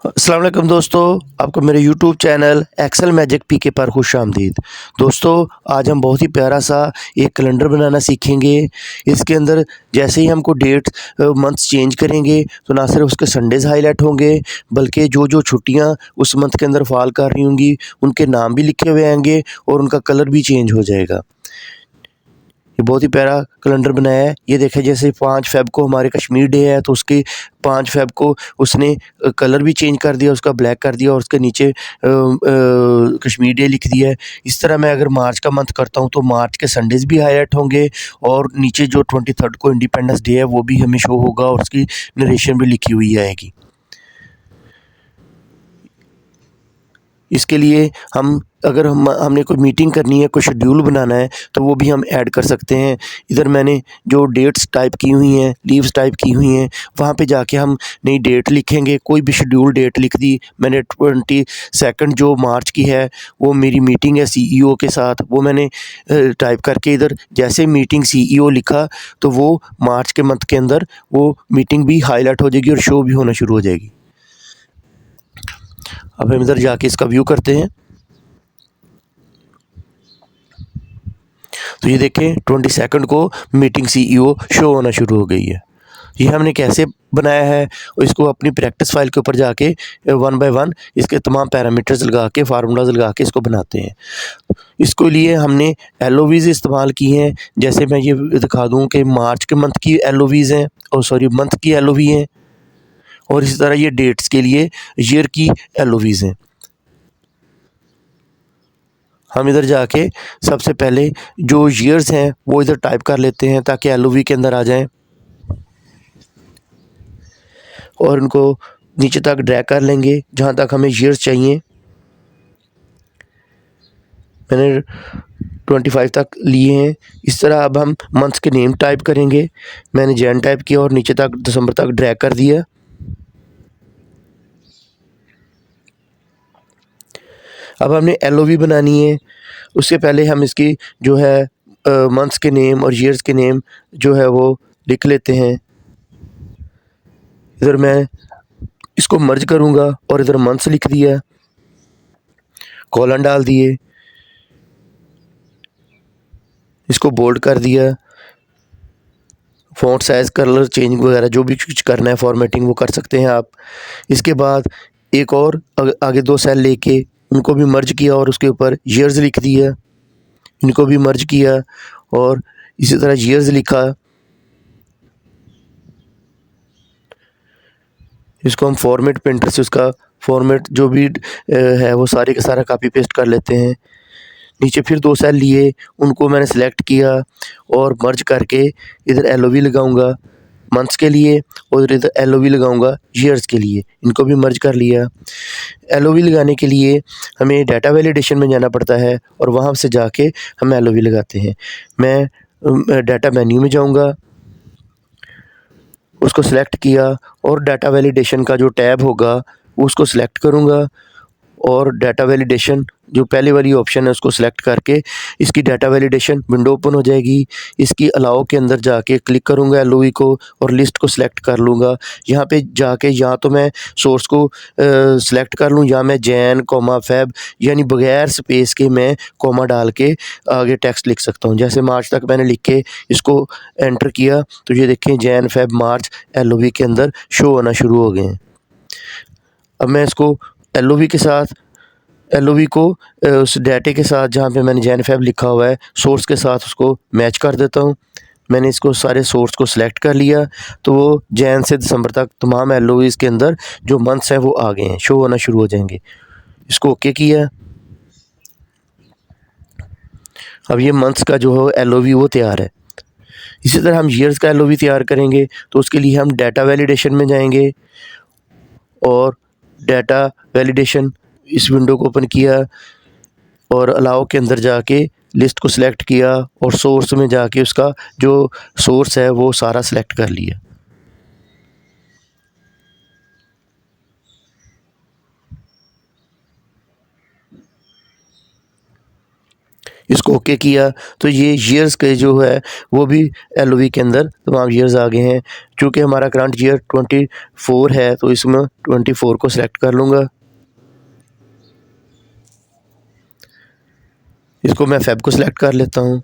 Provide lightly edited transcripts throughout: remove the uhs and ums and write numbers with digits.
अस्सलाम वालेकुम दोस्तों, आपको मेरे यूट्यूब चैनल एक्सेल मैजिक पीके पर खुशामदीद। दोस्तों, आज हम बहुत ही प्यारा सा एक कैलेंडर बनाना सीखेंगे। इसके अंदर जैसे ही हमको डेट मंथ्स चेंज करेंगे तो ना सिर्फ उसके संडेज़ हाईलाइट होंगे, बल्कि जो छुट्टियां उस मंथ के अंदर फ़ॉल कर रही होंगी उनके नाम भी लिखे हुए आएँगे और उनका कलर भी चेंज हो जाएगा। ये बहुत ही प्यारा कैलेंडर बनाया है। ये देखें, जैसे 5 फ़ेब को हमारे कश्मीर डे है तो उसके 5 फ़ेब को उसने कलर भी चेंज कर दिया, उसका ब्लैक कर दिया और उसके नीचे कश्मीर डे लिख दिया है। इस तरह मैं अगर मार्च का मंथ करता हूँ तो मार्च के संडेज़ भी हाईलाइट होंगे और नीचे जो 23rd को इंडिपेंडेंस डे है वो भी हमें शो होगा और उसकी नरेशन भी लिखी हुई आएगी। इसके लिए अगर हमने कोई मीटिंग करनी है, कोई शेड्यूल बनाना है तो वो भी हम ऐड कर सकते हैं। इधर मैंने जो डेट्स टाइप की हुई हैं, लीव्स टाइप की हुई हैं, वहाँ पे जाके हम नई डेट लिखेंगे। कोई भी शेड्यूल डेट लिख दी मैंने, 22 जो मार्च की है वो मेरी मीटिंग है सीईओ के साथ, वो मैंने टाइप करके इधर जैसे मीटिंग सीईओ लिखा तो वो मार्च के मंथ के अंदर वो मीटिंग भी हाईलाइट हो जाएगी और शो भी होना शुरू हो जाएगी। अब हम इधर जाके इसका व्यू करते हैं। तो ये देखें, 22 को मीटिंग सीईओ शो होना शुरू हो गई है। ये हमने कैसे बनाया है और इसको अपनी प्रैक्टिस फाइल के ऊपर जाके वन बाय वन इसके तमाम पैरामीटर्स लगा के, फार्मूलाज लगा के इसको बनाते हैं। इसके लिए हमने एलओवीज़ इस्तेमाल की हैं। जैसे मैं ये दिखा दूँ कि मार्च के मंथ की एलओवीज़ हैं, और सॉरी मंथ की एलओवी हैं, और इसी तरह ये डेट्स के लिए ईयर की एलओवीज़ हैं। हम इधर जाके सबसे पहले जो ईयर्स हैं वो इधर टाइप कर लेते हैं ताकि एलओवी के अंदर आ जाएँ और उनको नीचे तक ड्रैग कर लेंगे जहाँ तक हमें ईयर्स चाहिए। मैंने 25 तक लिए हैं। इस तरह अब हम मंथ्स के नेम टाइप करेंगे। मैंने जैन टाइप किया और नीचे तक दिसंबर तक ड्रैग कर दिया। अब हमने एलओवी बनानी है। उससे पहले हम इसकी जो है मंथ्स के नेम और ईयर्स के नेम जो है वो लिख लेते हैं। इधर मैं इसको मर्ज करूँगा और इधर मंथ्स लिख दिया, कॉलन डाल दिए, इसको बोल्ड कर दिया, फ़ॉन्ट साइज़, कलर चेंज वगैरह जो भी कुछ करना है फॉर्मेटिंग वो कर सकते हैं आप। इसके बाद एक और आगे 2 सेल लेके उनको भी मर्ज किया और उसके ऊपर ईयर्स लिख दिया, इनको भी मर्ज किया और इसी तरह ईयर्स लिखा। इसको हम फॉर्मेट पेंटर से उसका फॉर्मेट जो भी है वो सारे का सारा कॉपी पेस्ट कर लेते हैं। नीचे फिर 2 सेल लिए, उनको मैंने सेलेक्ट किया और मर्ज करके इधर एलओवी लगाऊँगा मंथ्स के लिए और इधर एलओवी लगाऊँगा ईयर्स के लिए, इनको भी मर्ज कर लिया। एलओवी लगाने के लिए हमें डाटा वैलिडेशन में जाना पड़ता है और वहाँ से जाके हम एलओवी लगाते हैं। मैं डाटा मेन्यू में जाऊँगा, उसको सेलेक्ट किया और डाटा वैलिडेशन का जो टैब होगा उसको सेलेक्ट करूँगा और डाटा वैलिडेशन जो पहले वाली ऑप्शन है उसको सेलेक्ट करके इसकी डाटा वैलिडेशन विंडो ओपन हो जाएगी। इसकी अलाउ के अंदर जाके क्लिक करूँगा एलओवी को और लिस्ट को सेलेक्ट कर लूँगा। यहाँ पे जाके या तो मैं सोर्स को सेलेक्ट कर लूँ या मैं जैन कॉमा फ़ेब यानी बगैर स्पेस के मैं कॉमा डाल के आगे टेक्स्ट लिख सकता हूँ। जैसे मार्च तक मैंने लिख के इसको एंटर किया तो ये देखें जैन फ़ेब मार्च एलओवी के अंदर शो होना शुरू हो गए हैं। अब मैं इसको एलओवी के साथ एलओवी को उस डाटे के साथ जहाँ पे मैंने जैन फ़ेब लिखा हुआ है सोर्स के साथ उसको मैच कर देता हूँ। मैंने इसको सारे सोर्स को सिलेक्ट कर लिया तो वो जैन से दिसंबर तक तमाम एलओवीज़ के अंदर जो मंथ्स हैं वो आ गए हैं, शो होना शुरू हो जाएँगे। इसको ओके किया। अब ये मंथ्स का जो है एलओवी वो तैयार है। इसी तरह हम ईयर्स का एलओवी तैयार करेंगे तो उसके लिए हम डाटा वैलिडेशन में जाएँगे और डाटा वैलिडेशन इस विंडो को ओपन किया और अलाउ के अंदर जाके लिस्ट को सिलेक्ट किया और सोर्स में जाके उसका जो सोर्स है वो सारा सिलेक्ट कर लिया। इसको ओके किया तो ये ईयर्स के जो है वो भी एलओवी के अंदर तमाम ईयर्स आ गए हैं। चूँकि हमारा करंट ईयर 24 है तो इसमें 24 को सिलेक्ट कर लूँगा। इसको मैं फेब को सिलेक्ट कर लेता हूँ।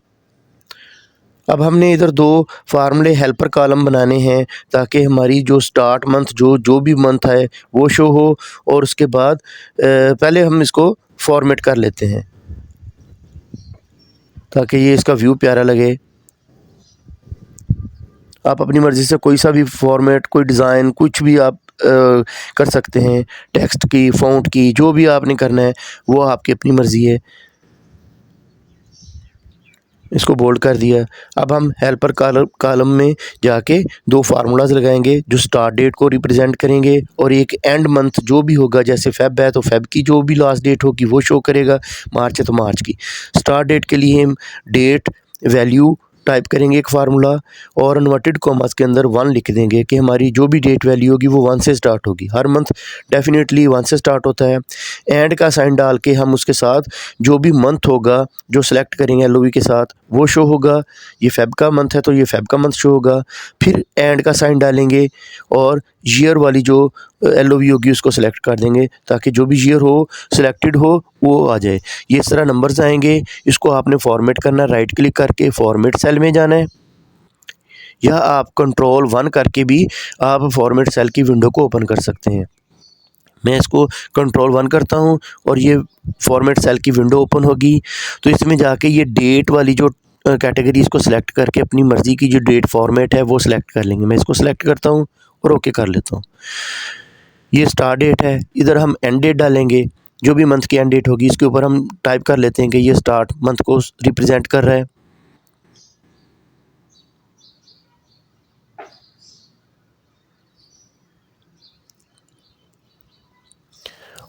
अब हमने इधर दो फार्मूले हेल्पर कॉलम बनाने हैं ताकि हमारी जो स्टार्ट मंथ जो भी मंथ है वो शो हो, और उसके बाद पहले हम इसको फॉर्मेट कर लेते हैं ताकि ये इसका व्यू प्यारा लगे। आप अपनी मर्ज़ी से कोई सा भी फॉर्मेट, कोई डिज़ाइन, कुछ भी आप कर सकते हैं। टेक्स्ट की, फ़ॉन्ट की, जो भी आपने करना है वो आपकी अपनी मर्ज़ी है। इसको बोल्ड कर दिया। अब हम हेल्पर कॉलम में जाके दो फार्मूलाज लगाएंगे जो स्टार्ट डेट को रिप्रेजेंट करेंगे, और एक एंड मंथ जो भी होगा, जैसे फेब है तो फेब की जो भी लास्ट डेट होगी वो शो करेगा, मार्च है तो मार्च की। स्टार्ट डेट के लिए हम डेट वैल्यू टाइप करेंगे एक फार्मूला, और इन्वर्टेड कॉमास के अंदर 1 लिख देंगे कि हमारी जो भी डेट वैल्यू होगी वो 1 से स्टार्ट होगी। हर मंथ डेफिनेटली 1 से स्टार्ट होता है। एंड का साइन डाल के हम उसके साथ जो भी मंथ होगा जो सेलेक्ट करेंगे एलओवी के साथ वो शो होगा। ये फेब का मंथ है तो ये फेब का मंथ शो होगा। फिर एंड का साइन डालेंगे और ईयर वाली जो एलओवी होगी उसको सेलेक्ट कर देंगे ताकि जो भी ईयर हो सिलेक्टेड हो वो आ जाए। ये इस तरह नंबर्स आएंगे। इसको आपने फॉर्मेट करना है, राइट क्लिक करके फॉर्मेट सेल में जाना है, या आप कंट्रोल 1 करके भी आप फॉर्मेट सेल की विंडो को ओपन कर सकते हैं। मैं इसको कंट्रोल 1 करता हूँ और ये फॉर्मेट सेल की विंडो ओपन होगी। तो इसमें जाके ये डेट वाली जो कैटेगरी इसको सिलेक्ट करके अपनी मर्ज़ी की जो डेट फॉर्मेट है वो सिलेक्ट कर लेंगे। मैं इसको सिलेक्ट करता हूँ और ओके कर लेता हूँ। ये स्टार्ट डेट है, इधर हम एंड डेट डालेंगे। जो भी मंथ की एंड डेट होगी इसके ऊपर हम टाइप कर लेते हैं कि ये स्टार्ट मंथ को रिप्रेजेंट कर रहा है।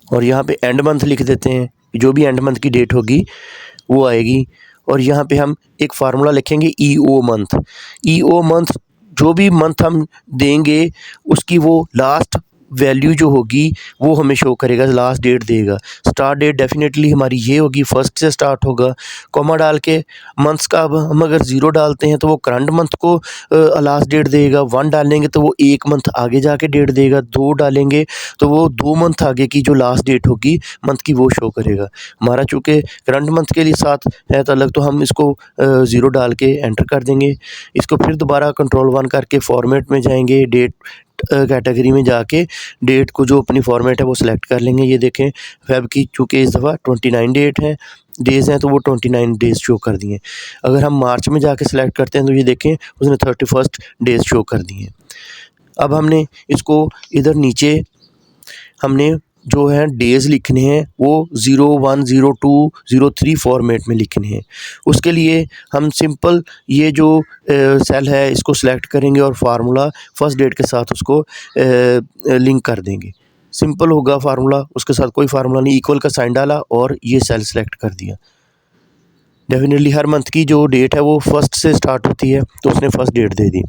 और यहाँ पे एंड मंथ लिख देते हैं, जो भी एंड मंथ की डेट होगी वो आएगी। और यहाँ पे हम एक फार्मूला लिखेंगे ईओ मंथ। ईओ मंथ जो भी मंथ हम देंगे उसकी वो लास्ट वैल्यू जो होगी वो हमें शो करेगा, लास्ट डेट देगा। स्टार्ट डेट डेफिनेटली हमारी ये होगी, फर्स्ट से स्टार्ट होगा। कॉमा डाल के मंथ्स का अब हम अगर 0 डालते हैं तो वो करंट मंथ को लास्ट डेट देगा। 1 डालेंगे तो वो एक मंथ आगे जाके डेट देगा। 2 डालेंगे तो वो 2 मंथ आगे की जो लास्ट डेट होगी मंथ की वो शो करेगा। हमारा चूँकि करंट मंथ के लिए साथ है तो अलग, तो हम इसको 0 डाल के एंटर कर देंगे। इसको फिर दोबारा कंट्रोल 1 करके फॉर्मेट में जाएंगे, डेट कैटेगरी में जाके डेट को जो अपनी फॉर्मेट है वो सिलेक्ट कर लेंगे। ये देखें फेब की चूँकि इस दफ़ा 29 डेट है, डेज़ हैं तो वो 29 डेज़ शो कर दिए। अगर हम मार्च में जाके सिलेक्ट करते हैं तो ये देखें उसने 31 डेज़ शो कर दिए। अब हमने इसको इधर नीचे हमने जो है डेज़ लिखने हैं वो 01, 02, 03 फॉर्मेट में लिखने हैं। उसके लिए हम सिंपल ये जो सेल है इसको सिलेक्ट करेंगे और फार्मूला फर्स्ट डेट के साथ उसको लिंक कर देंगे। सिंपल होगा फार्मूला, उसके साथ कोई फार्मूला नहीं, इक्वल का साइन डाला और ये सेल सेलेक्ट कर दिया। डेफिनेटली हर मंथ की जो डेट है वो फर्स्ट से स्टार्ट होती है तो उसने फर्स्ट डेट दे दी।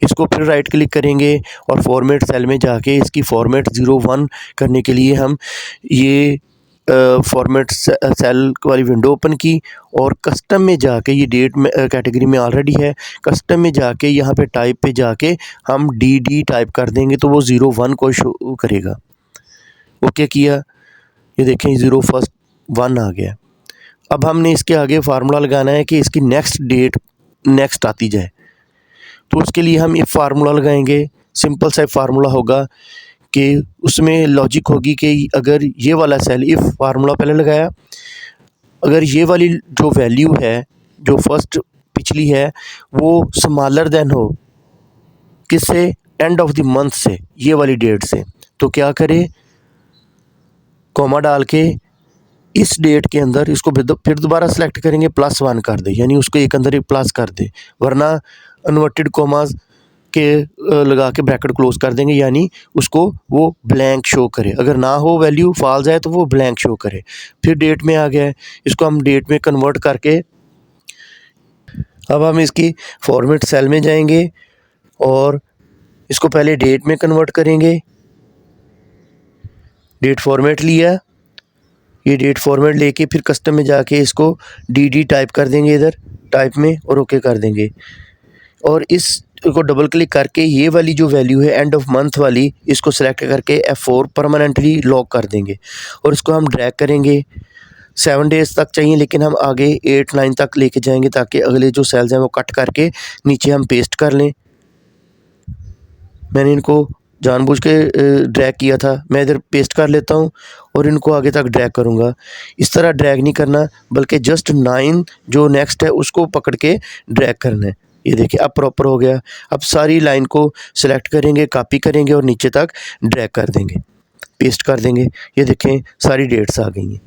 इसको फिर राइट क्लिक करेंगे और फॉर्मेट सेल में जाके इसकी फॉर्मेट 01 करने के लिए हम ये फॉर्मेट सेल वाली विंडो ओपन की और कस्टम में जाके ये डेट में कैटेगरी में ऑलरेडी है। कस्टम में जाके यहाँ पे टाइप पे जाके हम डी टाइप कर देंगे तो वो 01 को शो करेगा। ओके किया, ये देखें 01 आ गया। अब हमने इसके आगे फार्मूला लगाना है कि इसकी नेक्स्ट डेट नेक्स्ट आती जाए। तो उसके लिए हम इफ़ फार्मूला लगाएंगे। सिंपल सा फार्मूला होगा कि उसमें लॉजिक होगी कि अगर ये वाला सेल, इफ़ फार्मूला पहले लगाया, अगर ये वाली जो वैल्यू है जो फर्स्ट पिछली है वो स्मॉलर देन हो किससे, एंड ऑफ द मंथ से, ये वाली डेट से, तो क्या करे, कॉमा डाल के इस डेट के अंदर इसको फिर दोबारा सेलेक्ट करेंगे, +1 कर दे, यानी उसको एक अंदर एक प्लस कर दे, वरना इन्वर्टेड कॉमास के लगा के ब्रैकेट क्लोज कर देंगे, यानी उसको वो ब्लैंक शो करे। अगर ना हो वैल्यू फॉल्स है तो वो ब्लैंक शो करे। फिर डेट में आ गया है, इसको हम डेट में कन्वर्ट करके अब हम इसकी फॉर्मेट सेल में जाएंगे और इसको पहले डेट में कन्वर्ट करेंगे। डेट फॉर्मेट लिया, ये डेट फॉर्मेट लेके फिर कस्टम में जाके इसको डी टाइप कर देंगे इधर टाइप में और ओके कर देंगे। और इसको डबल क्लिक करके ये वाली जो वैल्यू है एंड ऑफ मंथ वाली, इसको सेलेक्ट करके F4 परमानेंटली लॉक कर देंगे और इसको हम ड्रैग करेंगे। 7 डेज़ तक चाहिए लेकिन हम आगे 8-9 तक लेके जाएंगे ताकि अगले जो सेल्स हैं वो कट करके नीचे हम पेस्ट कर लें। मैंने इनको जानबूझ के ड्रैग किया था, मैं इधर पेस्ट कर लेता हूँ और इनको आगे तक ड्रैग करूँगा। इस तरह ड्रैग नहीं करना बल्कि जस्ट 9 जो नेक्स्ट है उसको पकड़ के ड्रैग करना है। ये देखिए अब प्रॉपर हो गया। अब सारी लाइन को सिलेक्ट करेंगे, कॉपी करेंगे और नीचे तक ड्रैग कर देंगे, पेस्ट कर देंगे। ये देखें सारी डेट्स आ गई हैं।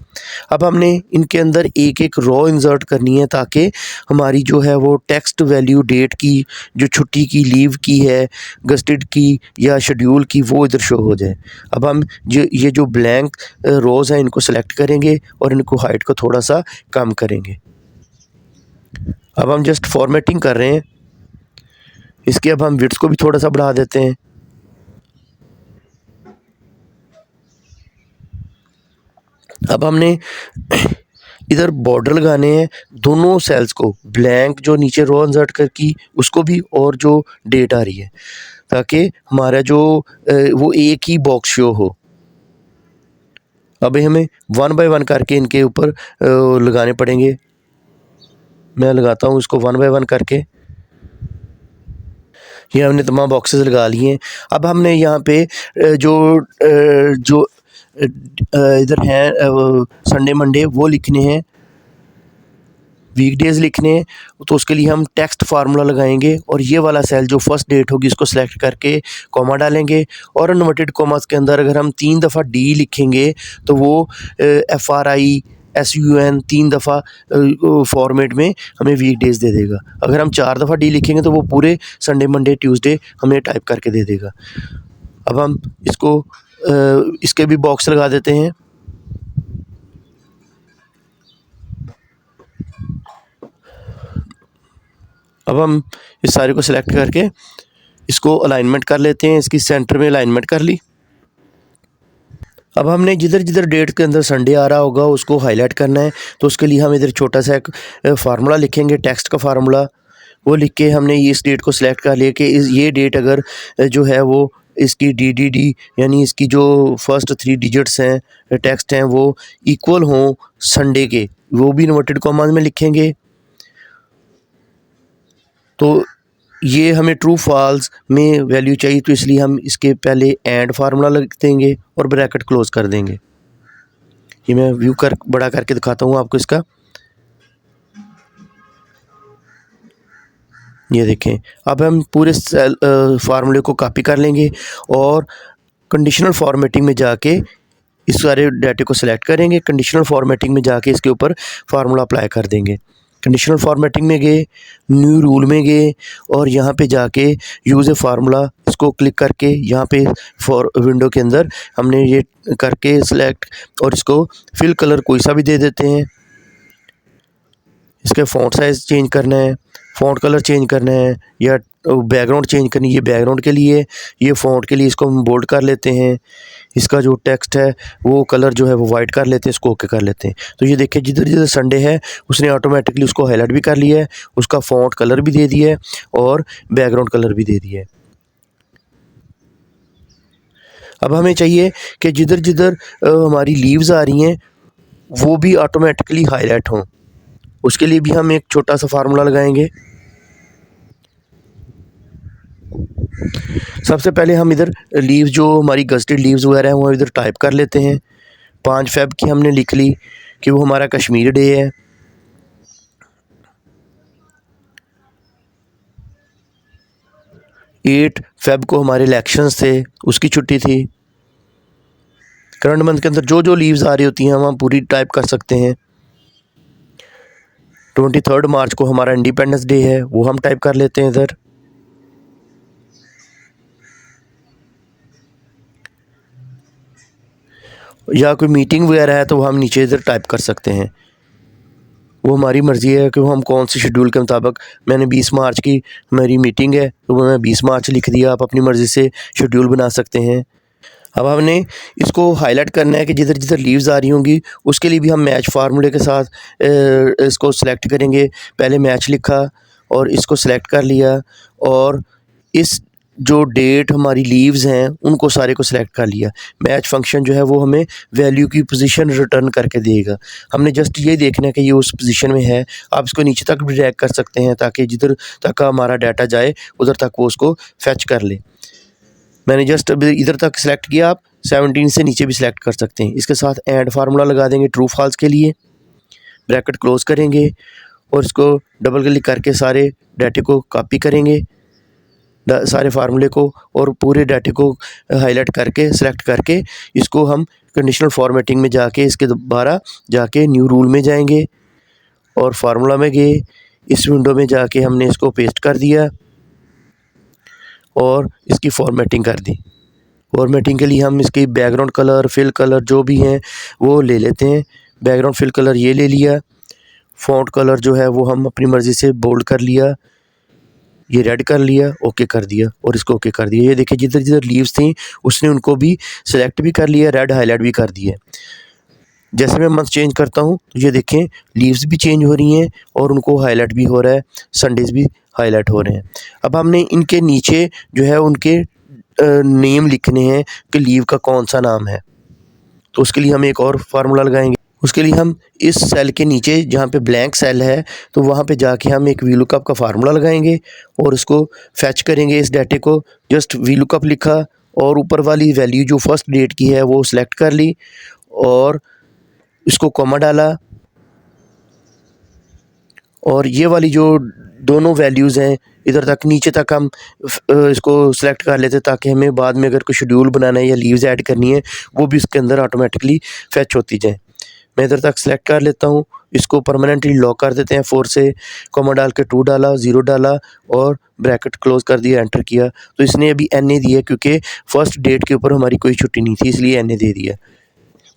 अब हमने इनके अंदर एक एक रो इंसर्ट करनी है ताकि हमारी जो है वो टेक्स्ट वैल्यू डेट की, जो छुट्टी की, लीव की है, गस्टेड की या शेड्यूल की, वो इधर शो हो जाए। अब हम ये जो ब्लैंक रोज़ हैं इनको सेलेक्ट करेंगे और इनको हाइट को थोड़ा सा कम करेंगे। अब हम जस्ट फॉर्मेटिंग कर रहे हैं इसके। अब हम विड्थ को भी थोड़ा सा बढ़ा देते हैं। अब हमने इधर बॉर्डर लगाने हैं दोनों सेल्स को, ब्लैंक जो नीचे रो इंसर्ट कर की उसको भी और जो डेट आ रही है, ताकि हमारा जो वो एक ही बॉक्स शो हो। अब हमें 1 बाय 1 करके इनके ऊपर लगाने पड़ेंगे। मैं लगाता हूँ इसको 1 बाय 1 करके। ये हमने तमाम बॉक्सेस लगा लिए हैं। अब हमने यहाँ पे जो इधर हैं संडे मंडे वो लिखने हैं, वीकडेज़ लिखने हैं। तो उसके लिए हम टेक्स्ट फार्मूला लगाएंगे और ये वाला सेल जो फर्स्ट डेट होगी उसको सेलेक्ट करके कॉमा डालेंगे और इन्वर्टेड कॉमास के अंदर अगर हम 3 दफ़ा डी लिखेंगे तो वो FRISUN 3 दफ़ा फॉर्मेट में हमें वीकडेज़ दे देगा। अगर हम 4 दफ़ा डी लिखेंगे तो वो पूरे संडे मंडे ट्यूसडे हमें टाइप करके दे देगा। अब हम इसको इसके भी बॉक्स लगा देते हैं। अब हम इस सारे को सिलेक्ट करके इसको अलाइनमेंट कर लेते हैं। इसकी सेंटर में अलाइनमेंट कर ली। अब हमने जिधर जिधर डेट के अंदर संडे आ रहा होगा उसको हाईलाइट करना है। तो उसके लिए हम इधर छोटा सा एक फार्मूला लिखेंगे, टेक्स्ट का फार्मूला। वो लिख के हमने इस डेट को सिलेक्ट कर लिया कि ये डेट अगर जो है वो इसकी DDD यानी इसकी जो फर्स्ट 3 डिजिट्स हैं टेक्स्ट हैं वो इक्वल हों संडे के, वो भी इन्वर्टेड कॉमास में लिखेंगे। तो ये हमें ट्रू फॉल्स में वैल्यू चाहिए तो इसलिए हम इसके पहले एंड फार्मूला लिख देंगे और ब्रैकेट क्लोज कर देंगे। ये मैं व्यू बड़ा करके दिखाता हूँ आपको इसका। ये देखें। अब हम पूरे फार्मूले को कॉपी कर लेंगे और कंडीशनल फॉर्मेटिंग में जाके इस सारे डाटे को सिलेक्ट करेंगे। कंडीशनल फॉर्मेटिंग में जाके इसके ऊपर फार्मूला अप्लाई कर देंगे। कंडीशनल फॉर्मेटिंग में गए, न्यू रूल में गए और यहाँ पे जाके यूज़ ए फार्मूला इसको क्लिक करके यहाँ पे विंडो के अंदर हमने ये करके सिलेक्ट और इसको फिल कलर कोई सा भी दे देते हैं। इसका फ़ॉन्ट साइज़ चेंज करना है, फ़ॉन्ट कलर चेंज करना है या बैकग्राउंड चेंज करनी है। ये बैकग्राउंड के लिए, ये फ़ॉन्ट के लिए इसको हम बोल्ड कर लेते हैं। इसका जो टेक्स्ट है वो कलर जो है वो वाइट कर लेते हैं, इसको ओके कर लेते हैं। तो ये देखिए जिधर जिधर संडे है उसने ऑटोमेटिकली उसको हाईलाइट भी कर लिया है, उसका फ़ॉन्ट कलर भी दे दिया है और बैकग्राउंड कलर भी दे दिया है। अब हमें चाहिए कि जिधर जिधर हमारी लीव्स आ रही हैं वो भी ऑटोमेटिकली हाईलाइट हों। उसके लिए भी हम एक छोटा सा फार्मूला लगाएंगे। सबसे पहले हम इधर लीव्स जो हमारी गस्टेड लीव्स वगैरह हैं वो इधर टाइप कर लेते हैं। 5 फ़ेब की हमने लिख ली कि वो हमारा कश्मीर डे है। एट फ़ेब को हमारे इलेक्शंस थे, उसकी छुट्टी थी। करंट मंथ के अंदर जो जो लीव्स आ रही होती हैं हम पूरी टाइप कर सकते हैं। 23 मार्च को हमारा इंडिपेंडेंस डे है, वो हम टाइप कर लेते हैं इधर। या कोई मीटिंग वगैरह है तो वो हम नीचे इधर टाइप कर सकते हैं। वो हमारी मर्ज़ी है कि हम कौन से शेड्यूल के मुताबिक। मैंने 20 मार्च की मेरी मीटिंग है तो मैं 20 मार्च लिख दिया। आप अपनी मर्ज़ी से शेड्यूल बना सकते हैं। अब हमने इसको हाईलाइट करना है कि जिधर जिधर लीव्स आ रही होंगी उसके लिए भी हम मैच फार्मूले के साथ इसको सेलेक्ट करेंगे। पहले मैच लिखा और इसको सेलेक्ट कर लिया और इस जो डेट हमारी लीव्स हैं उनको सारे को सिलेक्ट कर लिया। मैच फंक्शन जो है वो हमें वैल्यू की पोजीशन रिटर्न करके देगा। हमने जस्ट ये देखना है कि ये उस पोजीशन में है। आप इसको नीचे तक भी ड्रैग कर सकते हैं ताकि जिधर तक हमारा डाटा जाए उधर तक वो उसको फैच कर ले। मैंने जस्ट अभी इधर तक सिलेक्ट किया, आप 17 से नीचे भी सिलेक्ट कर सकते हैं। इसके साथ एंड फार्मूला लगा देंगे ट्रू फॉल्स के लिए, ब्रैकेट क्लोज करेंगे और इसको डबल क्लिक करके सारे डाटे को कॉपी करेंगे, सारे फार्मूले को, और पूरे डाटे को हाईलाइट करके सेलेक्ट करके इसको हम कंडीशनल फॉर्मेटिंग में जाके इसके दोबारा जाके न्यू रूल में जाएंगे और फार्मूला में गए। इस विंडो में जाके हमने इसको पेस्ट कर दिया और इसकी फॉर्मेटिंग कर दी। फॉर्मेटिंग के लिए हम इसकी बैकग्राउंड कलर, फिल कलर जो भी हैं वो ले लेते हैं। बैकग्राउंड फिल कलर ये ले लिया। फ़ॉन्ट कलर जो है वो हम अपनी मर्ज़ी से बोल्ड कर लिया, ये रेड कर लिया, ओके कर दिया और इसको ओके कर दिया। ये देखिए जिधर जिधर लीव्स थी उसने उनको भी सिलेक्ट भी कर लिया, रेड हाईलाइट भी कर दिए। जैसे मैं मंथ चेंज करता हूँ तो ये देखें लीव्स भी चेंज हो रही हैं और उनको हाईलाइट भी हो रहा है, संडेज़ भी हाईलाइट हो रहे हैं। अब हमने इनके नीचे जो है उनके नेम लिखने हैं कि लीव का कौन सा नाम है, तो उसके लिए हम एक और फार्मूला लगाएंगे। उसके लिए हम इस सेल के नीचे जहाँ पे ब्लैंक सेल है तो वहाँ पे जाके हम एक वीलुकअप का फार्मूला लगाएंगे और उसको फैच करेंगे। इस डाटे को जस्ट वीलुकअप लिखा और ऊपर वाली वैल्यू जो फर्स्ट डेट की है वो सिलेक्ट कर ली और इसको कॉमा डाला और ये वाली जो दोनों वैल्यूज़ हैं इधर तक नीचे तक हम इसको सिलेक्ट कर लेते ताकि हमें बाद में अगर कोई शेड्यूल बनाना है या लीव्स ऐड करनी है वो भी इसके अंदर ऑटोमेटिकली फैच होती जाए। मैं इधर तक सिलेक्ट कर लेता हूँ, इसको परमानेंटली लॉक कर देते हैं। 4 से कॉमा डाल के 2 डाला, 0 डाला और ब्रैकेट क्लोज कर दिया, एंटर किया तो इसने अभी NA दिया क्योंकि फर्स्ट डेट के ऊपर हमारी कोई छुट्टी नहीं थी इसलिए NA दे दिया।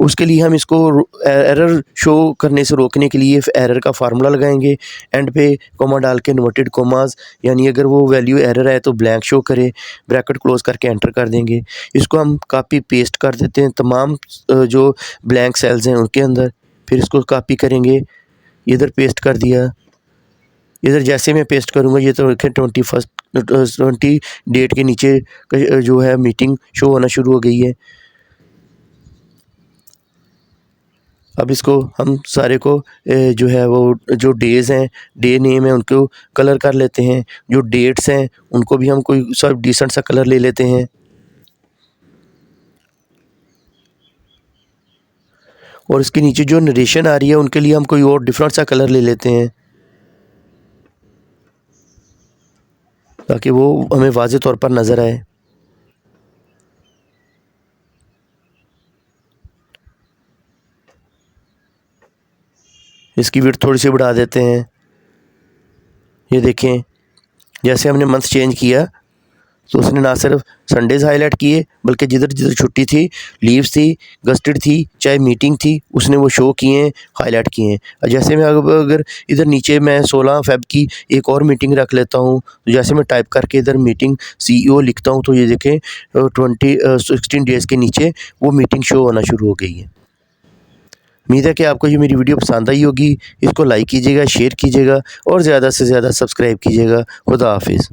उसके लिए हम इसको एरर शो करने से रोकने के लिए एरर का फार्मूला लगाएंगे। एंड पे कॉमा डाल के इन्वर्टेड कॉमास, यानी अगर वो वैल्यू एरर है तो ब्लैंक शो करे, ब्रैकेट क्लोज करके एंटर कर देंगे। इसको हम कॉपी पेस्ट कर देते हैं तमाम जो ब्लैंक सेल्स हैं उनके अंदर। फिर इसको कॉपी करेंगे, इधर पेस्ट कर दिया। इधर जैसे मैं पेस्ट करूँगा ये तो देखें 20 डेट के नीचे जो है मीटिंग शो होना शुरू हो गई है। अब इसको हम सारे को जो है वो जो डेज़ हैं, डे नेम है उनको कलर कर लेते हैं। जो डेट्स हैं उनको भी हम कोई सब डिसेंट सा कलर ले लेते हैं और इसके नीचे जो नरेशन आ रही है उनके लिए हम कोई और डिफरेंट सा कलर ले लेते हैं ताकि वो हमें वाज़े तौर पर नज़र आए। इसकी विड्थ थोड़ी सी बढ़ा देते हैं। ये देखें जैसे हमने मंथ चेंज किया तो उसने ना सिर्फ संडेज़ हाईलाइट किए बल्कि जिधर जिधर छुट्टी थी, लीव्स थी, गस्टेड थी, चाहे मीटिंग थी, उसने वो शो किए हैं, हाईलाइट किए हैं। और जैसे मैं अगर इधर नीचे मैं 16 फ़रवरी की एक और मीटिंग रख लेता हूँ तो जैसे मैं टाइप करके इधर मीटिंग CEO लिखता हूँ तो ये देखें 16 डेज़ के नीचे वो मीटिंग शो होना शुरू हो गई है। उम्मीद है कि आपको ये मेरी वीडियो पसंद आई होगी। इसको लाइक कीजिएगा, शेयर कीजिएगा और ज़्यादा से ज़्यादा सब्सक्राइब कीजिएगा। खुदा हाफिज़।